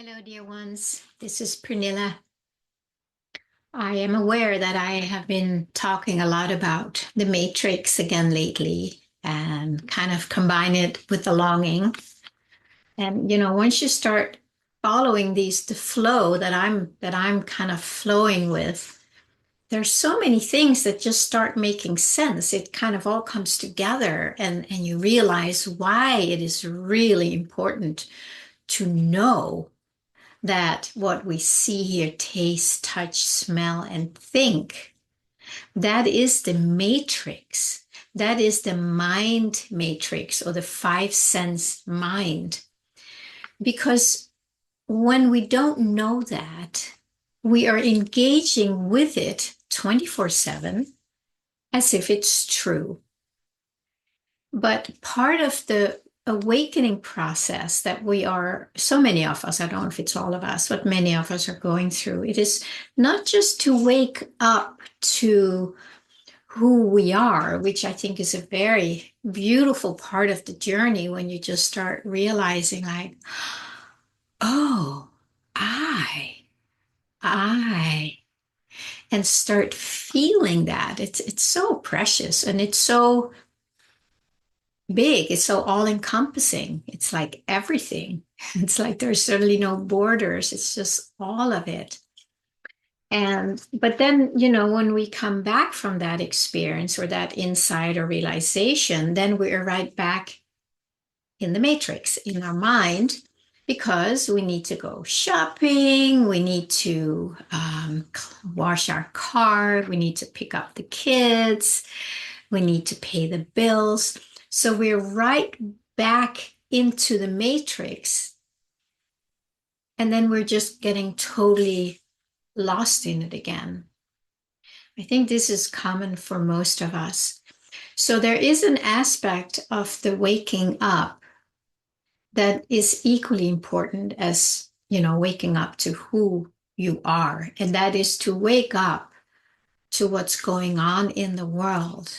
Hello, dear ones. This is Pernilla. I am aware that I have been talking a lot about the matrix again lately and kind of combine it with the longing. And once you start following the flow that I'm kind of flowing with, there's so many things that just start making sense. It kind of all comes together and you realize why it is really important to know that what we see, hear, taste, touch, smell, and think, that is the matrix. That is the mind matrix or the five sense mind. Because when we don't know that, we are engaging with it 24/7 as if it's true. But part of the awakening process that so many of us, I don't know if it's all of us, but many of us are going through, it is not just to wake up to who we are, which I think is a very beautiful part of the journey when you just start realizing, like, oh, I, and start feeling that. It's so precious and it's so big. It's so all encompassing. It's like everything. It's like there's certainly no borders. It's just all of it. But then, when we come back from that experience or that insight or realization, then we're right back in the matrix in our mind because we need to go shopping, we need to wash our car, we need to pick up the kids, we need to pay the bills. So we're right back into the matrix. And then we're just getting totally lost in it again. I think this is common for most of us. So there is an aspect of the waking up that is equally important as, waking up to who you are. And that is to wake up to what's going on in the world.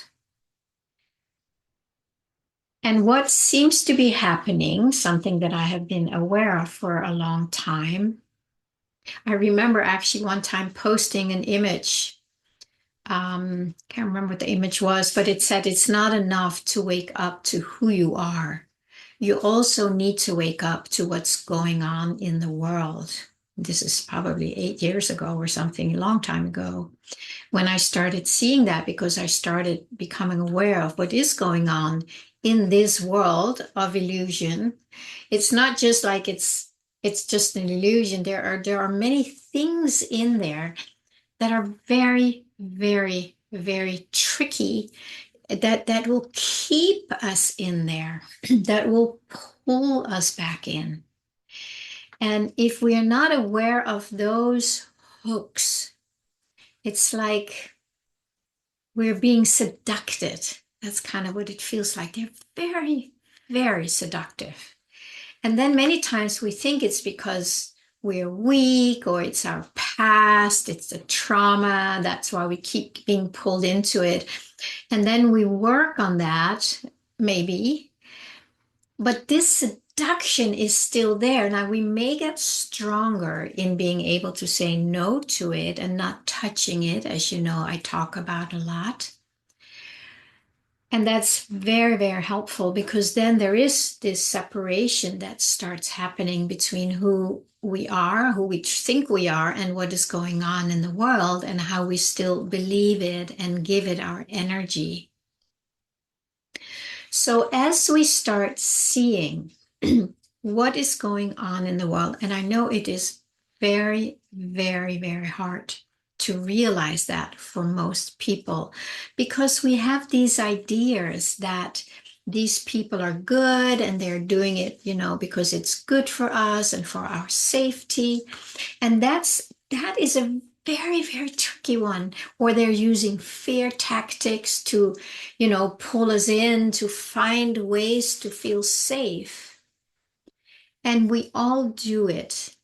And what seems to be happening, something that I have been aware of for a long time. I remember actually one time posting an image. Can't remember what the image was, but it said it's not enough to wake up to who you are. You also need to wake up to what's going on in the world. This is probably 8 years ago or something, a long time ago, when I started seeing that because I started becoming aware of what is going on in this world of illusion. It's not just like it's just an illusion. There are many things in there that are very, very, very tricky that will keep us in there, that will pull us back in. And if we are not aware of those hooks, it's like we're being seducted. That's kind of what it feels like. They're very, very seductive. And then many times we think it's because we're weak or it's our past, it's the trauma. That's why we keep being pulled into it. And then we work on that, maybe. But this seduction is still there. Now, we may get stronger in being able to say no to it and not touching it, as you know, I talk about a lot. And that's very, very helpful because then there is this separation that starts happening between who we are, who we think we are, and what is going on in the world, and how we still believe it and give it our energy. So as we start seeing what is going on in the world, and I know it is very, very, very hard to realize that for most people, because we have these ideas that these people are good and they're doing it, because it's good for us and for our safety. And that is a very, very tricky one, or they're using fear tactics to, pull us in to find ways to feel safe. And we all do it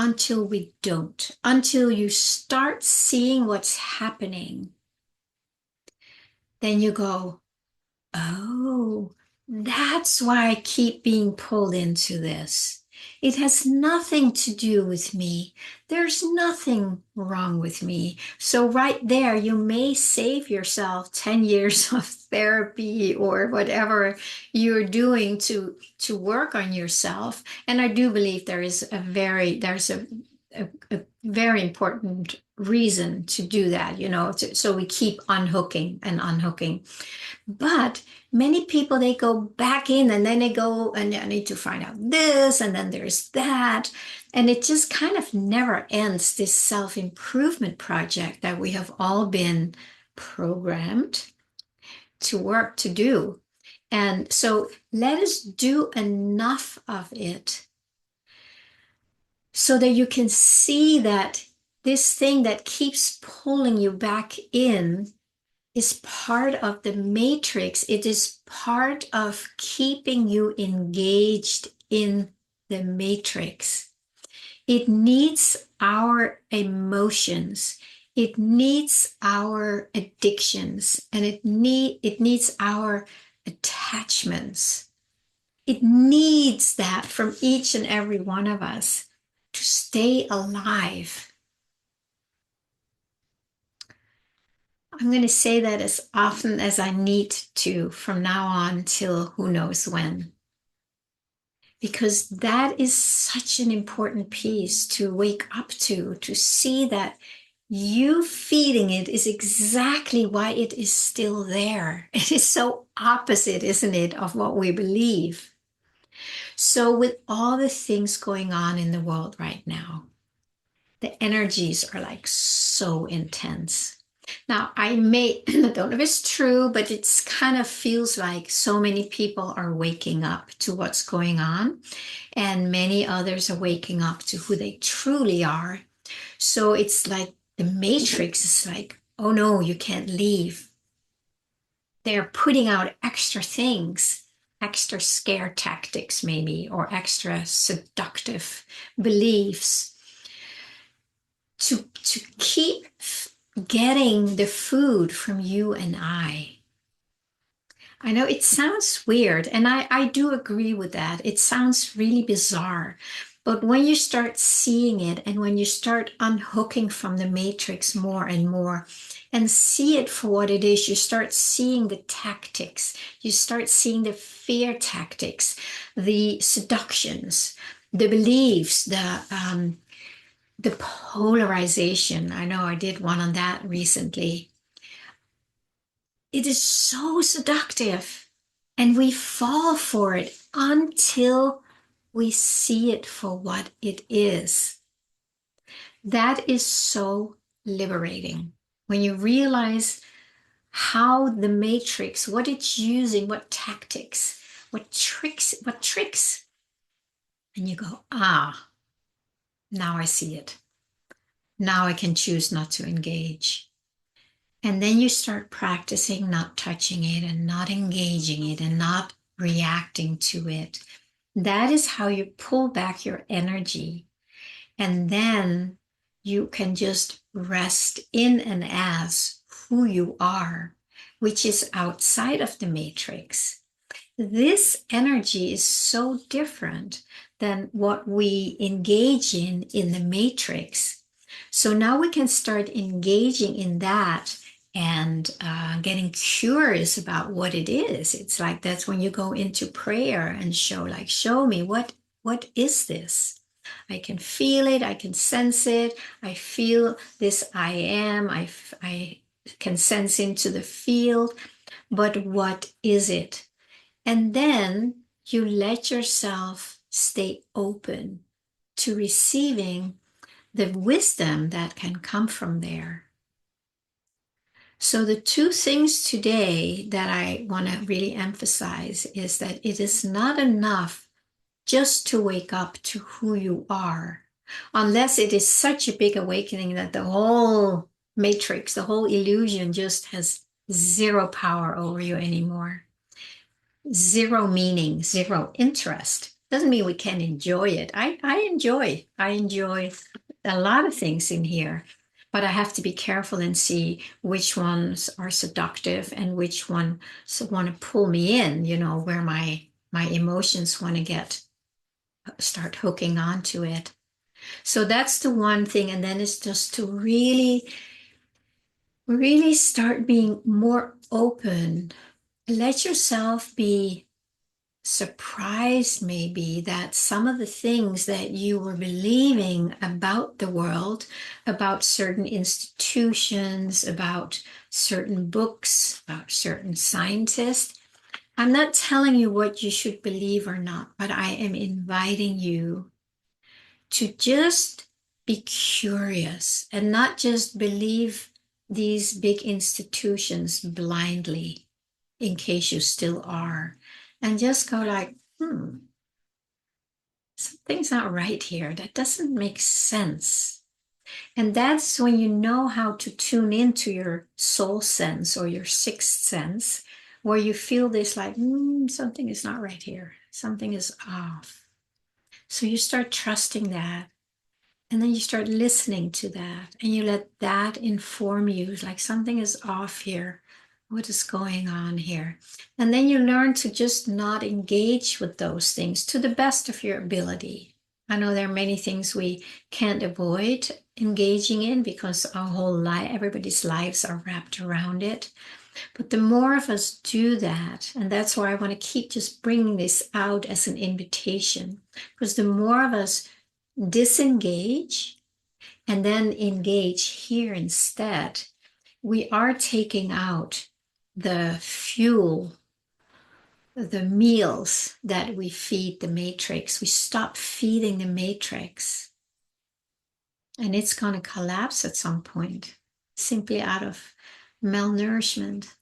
until we don't, until you start seeing what's happening. Then you go, oh, that's why I keep being pulled into this. It has nothing to do with me. There's nothing wrong with me. So right there, you may save yourself 10 years of therapy or whatever you're doing to work on yourself. And I do believe there's a very important reason to do that, so we keep unhooking and unhooking. But many people, they go back in and then they go and I need to find out this and then there's that. And it just kind of never ends, this self-improvement project that we have all been programmed to work to do. And so let us do enough of it so that you can see that this thing that keeps pulling you back in is part of the matrix. It is part of keeping you engaged in the matrix. It needs our emotions. It needs our addictions, and it needs our attachments. It needs that from each and every one of us to stay alive. I'm going to say that as often as I need to from now on till who knows when. Because that is such an important piece to wake up to see that you feeding it is exactly why it is still there. It is so opposite, isn't it, of what we believe. So with all the things going on in the world right now, the energies are like so intense. Now, I don't know if it's true, but it's kind of feels like so many people are waking up to what's going on, and many others are waking up to who they truly are. So it's like the matrix is like, oh no, you can't leave. They're putting out extra things, extra scare tactics, maybe, or extra seductive beliefs to keep getting the food from you and I. I know it sounds weird, and I do agree with that. It sounds really bizarre. But when you start seeing it and when you start unhooking from the matrix more and more and see it for what it is, you start seeing the tactics, you start seeing the fear tactics, the seductions, the beliefs, the polarization. I know I did one on that recently. It is so seductive, and we fall for it until we see it for what it is. That is so liberating when you realize how the matrix, what it's using, what tactics, what tricks, and you go, ah, now I see it. Now I can choose not to engage. And then you start practicing not touching it and not engaging it and not reacting to it. That is how you pull back your energy. And then you can just rest in and as who you are, which is outside of the matrix. This energy is so different than what we engage in the matrix. So now we can start engaging in that and getting curious about what it is. It's like that's when you go into prayer and show me what is this? I can feel it, I can sense it, I feel this I am, I can sense into the field, but what is it? And then you let yourself stay open to receiving the wisdom that can come from there. So the two things today that I want to really emphasize is that it is not enough just to wake up to who you are, unless it is such a big awakening that the whole matrix, the whole illusion just has zero power over you anymore. Zero meaning, zero interest. Doesn't mean we can enjoy it. I enjoy a lot of things in here, but I have to be careful and see which ones are seductive and which ones want to pull me in, where my emotions want to get start hooking onto it. So that's the one thing. And then it's just to really, really start being more open. Let yourself be surprised, maybe, that some of the things that you were believing about the world, about certain institutions, about certain books, about certain scientists. I'm not telling you what you should believe or not, but I am inviting you to just be curious and not just believe these big institutions blindly, in case you still are, and just go like, something's not right here. That doesn't make sense. And that's when you know how to tune into your soul sense or your sixth sense, where you feel this like, something is not right here. Something is off. So you start trusting that. And then you start listening to that and you let that inform you. It's like something is off here. What is going on here? And then you learn to just not engage with those things to the best of your ability. I know there are many things we can't avoid engaging in because our whole life, everybody's lives are wrapped around it. But the more of us do that, and that's why I want to keep just bringing this out as an invitation, because the more of us disengage and then engage here instead, we are taking out the fuel, the meals that we feed the matrix. We stop feeding the matrix, and it's going to collapse at some point simply out of malnourishment.